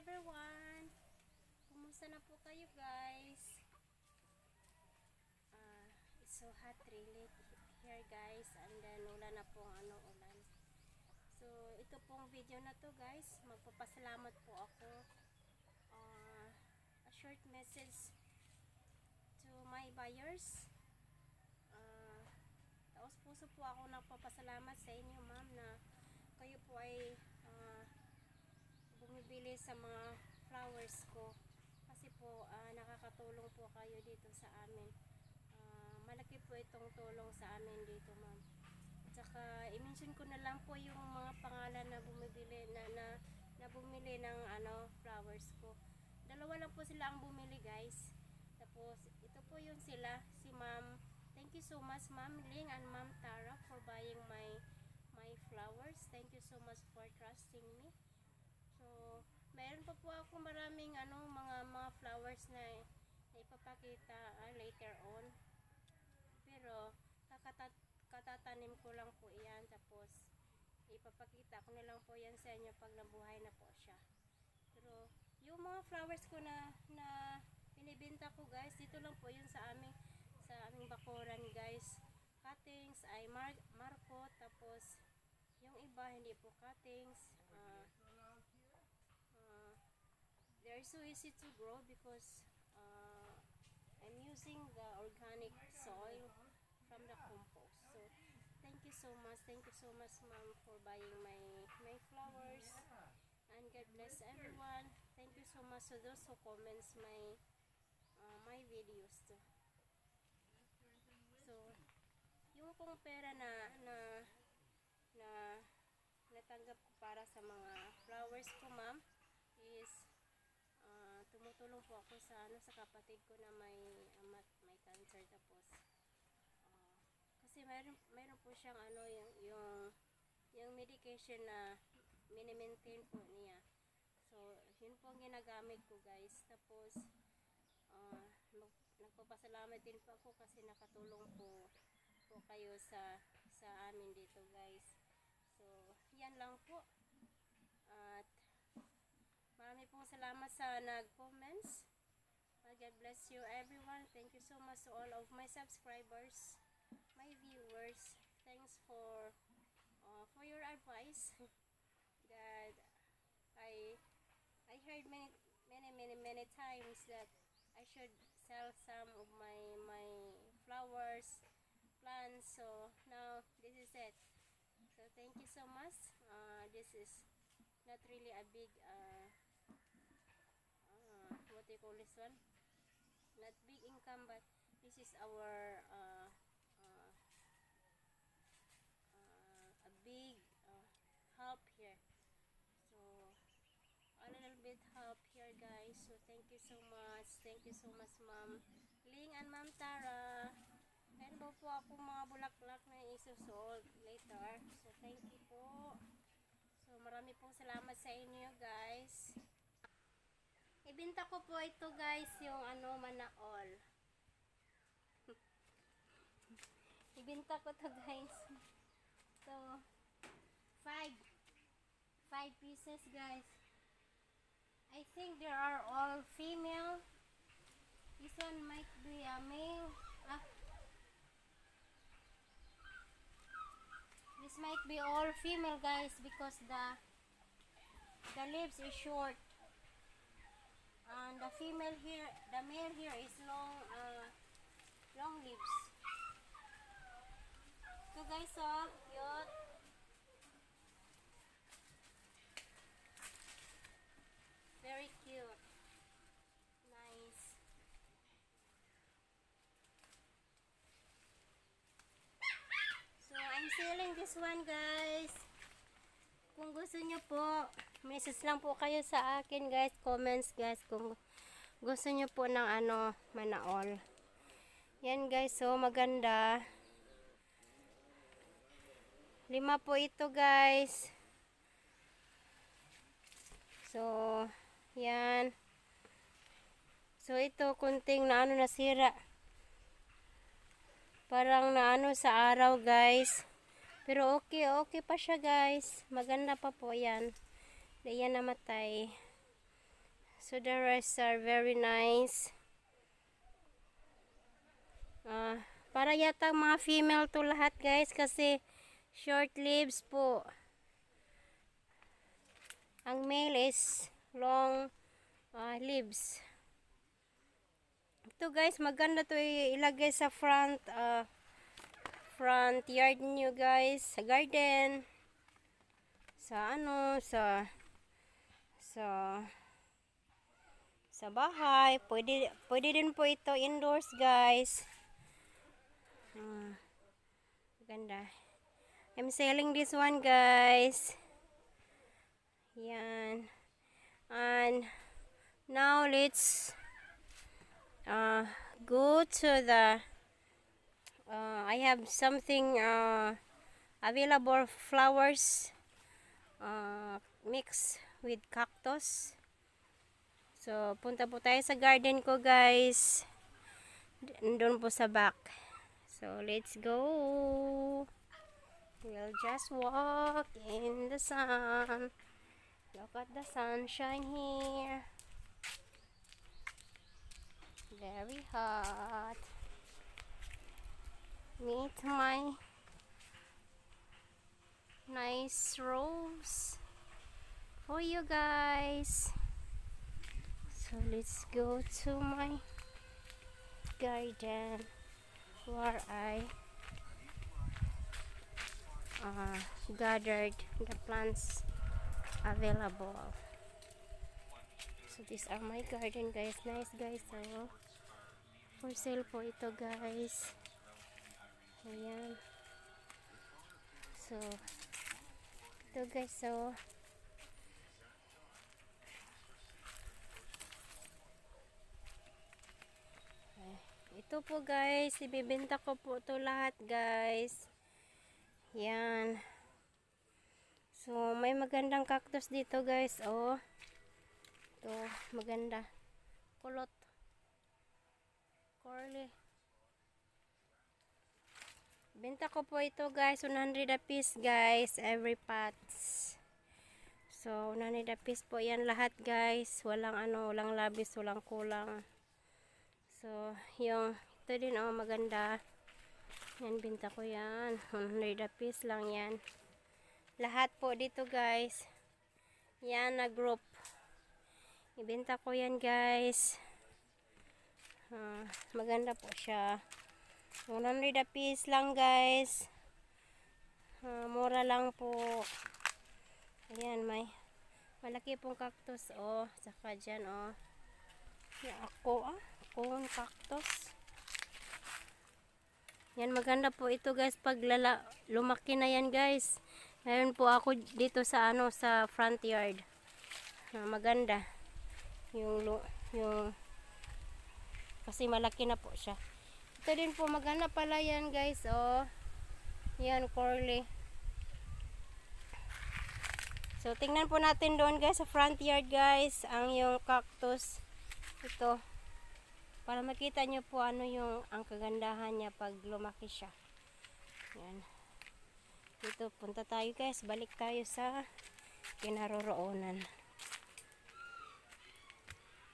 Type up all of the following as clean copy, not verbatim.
everyone! Kumusta na po kayo guys? It's so hot really here guys, and then wala na pong ulan. So ito pong video na to guys, magpapasalamat po ako. A short message to my buyers. Taos puso po ako nagpapasalamat sa inyo ma'am na kayo po ay bumibili sa mga flowers ko kasi po nakakatulong po kayo dito sa amin. Malaki po itong tulong sa amin dito ma'am. At saka i-mention ko na lang po yung mga pangalan na bumibili na bumili ng flowers ko. Dalawa lang po sila ang bumili guys. Tapos ito po yung sila, si ma'am. Thank you so much ma'am Ling and ma'am Tara for buying my flowers. Thank you so much for trusting me. So, mayroon pa po ako maraming mga flowers na ipapakita later on. Pero katatanim ko lang po 'yan, tapos ipapakita ko na lang po 'yan sa inyo pag nabuhay na po siya. Pero yung mga flowers ko na binibenta ko guys, dito lang po 'yun sa aming bakuran guys. Cuttings ay marko, tapos yung iba hindi po cuttings. They're so easy to grow because I'm using the organic soil from the compost. So thank you so much ma'am for buying my flowers, and God bless everyone. Thank you so much to those who comments my videos too. So yung pong pera na natanggap ko para sa mga flowers ko ma'am is tumutulong po ako sa kapatid ko na may cancer. Tapos kasi mayroon po siyang yung medication na mini-maintain po niya. So yun po ang ginagamit ko guys. Tapos nagpapasalamat din po ako kasi nakatulong po kayo sa amin dito guys. So yan lang po. At marami pong salamat sa nag-comments. God bless you everyone. Thank you so much to all of my subscribers, my viewers. Thanks for your advice. God, I heard many times that I should sell some of my flowers, plants. So now this is it. So thank you so much. This is not really a big what do you call this one, not big income, but this is our a big help here. So a little bit help here guys. So thank you so much ma'am Ling and ma'am Tara. Meron po ako mga bulaklak na isusold later. So thank you po. So marami pong salamat sa inyo guys. Ibenta ko po ito guys, yung Manaol. Ibenta ko to guys. So 5 pieces guys. I think they are all female. This one might be a male. This might be all female guys because the leaves is short. And the male here is long leaves. So guys, so cute. Very cute. Nice. So I'm selling this one guys. Kung gusto nyo po, message lang po kayo sa akin guys, comments guys, kung gusto nyo po ng Manaol. Yan guys, so maganda. 5 po ito guys. So yan. So ito kunting nasira. Parang sa araw guys. Pero okay pa siya guys. Maganda pa po yan. Hindi yan namatay. So the rest are very nice. Para yata mga female to lahat guys, kasi short leaves po. Ang male is long leaves. Ito guys, maganda to ilagay sa front yard niyo guys, sa garden, sa sa bahay. Pwede din po ito indoors guys. Maganda. I'm selling this one guys. Yan. And now let's go to the I have something available flowers mixed with cactus. So punta po tayo sa garden ko guys. Doon po sa back. So let's go. We'll just walk in the sun. Look at the sunshine here. Very hot. Meet my nice rose for you guys. So let's go to my garden where I gathered the plants available. So these are my garden guys. Nice guys. So for sale po ito guys. Ayan. So ito guys. So ito po guys, ibibenta ko po ito lahat guys. Yan. So may magandang cactus dito guys. Oh. Ito, maganda. Kulot. Curly. Benta ko po ito guys, 100 a piece guys, every pots. So 100 a piece po yan lahat guys. Walang walang labis, walang kulang. So, yung ito din maganda. Yan, binta ko yan. 100 a piece lang yan. Lahat po dito guys. Yan na group. Ibenta ko yan guys. Maganda po siya. 100 a piece lang guys. Mura lang po. Ayan, may malaki pong cactus saka dyan Yan Cone cactus. Yan, maganda po ito guys pag lumaki na yan guys. Ngayon po ako dito sa sa front yard. Maganda. Yung kasi malaki na po siya. Ito din po maganda pala yan guys. Yan, curly. So tingnan po natin doon guys sa front yard guys, ang yung cactus ito. Para makita nyo po yung ang kagandahan niya pag lumaki siya. Yan. Dito punta tayo guys. Balik tayo sa kinaroroonan.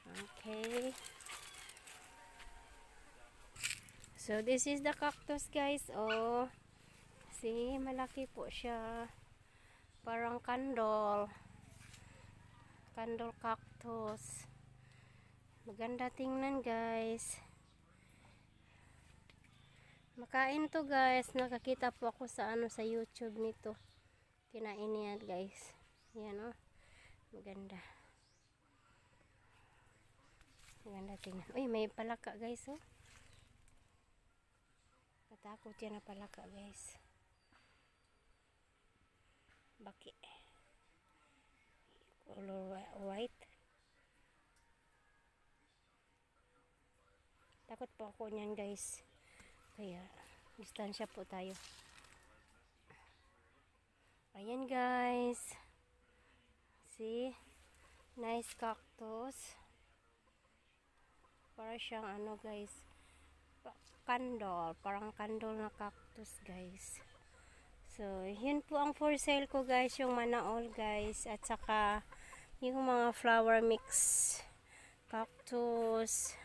Okay. So this is the cactus guys. See, malaki po siya. Parang candle. Candle cactus. Maganda tingnan guys. Makain to guys. Nakakita po ako sa sa YouTube nito. Kinain yan guys. Yan maganda. Maganda tingnan. Uy, may palaka guys Natakot yan na palaka guys. Baki. Color white. Takot po ako niyan guys. Kaya distansya po tayo. Ayan guys. See? Nice cactus. Para siyang guys. Candle. Parang candle na cactus guys. So, yun po ang for sale ko guys. Yung Manaol guys. At saka yung mga flower mix cactus,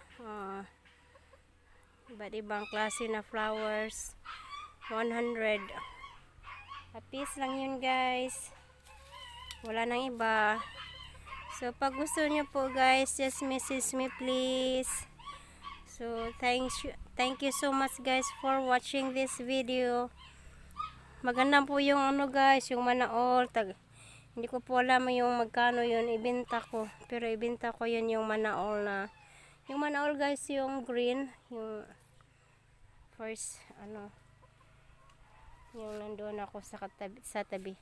iba't ibang klase na flowers. 100 a piece lang yun guys, wala nang iba. So pag gusto nyo po guys, just message me please. So thank you so much guys for watching this video. Maganda po yung ano guys, yung Manaol. Hindi ko po alam yung magkano yun ibenta ko, pero ibenta ko yun yung Manaol na, yung Manaol guys, yung green, yung first ano, yung nandoon ako sa tabi,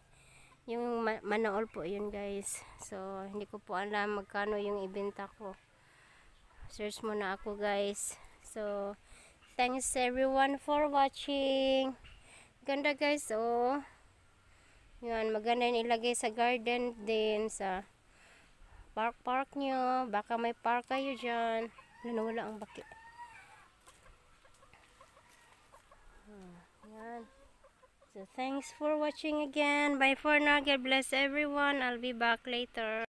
yung Manaol po yun guys. So hindi ko po alam magkano yung ibenta ko, search muna ako guys. So thanks everyone for watching. Ganda guys, oh yan, maganda yung ilagay sa garden din, sa park nyo, baka may park kayo dyan. Nanawala ang baki. Yan. So thanks for watching again. Bye for now. God bless everyone. I'll be back later.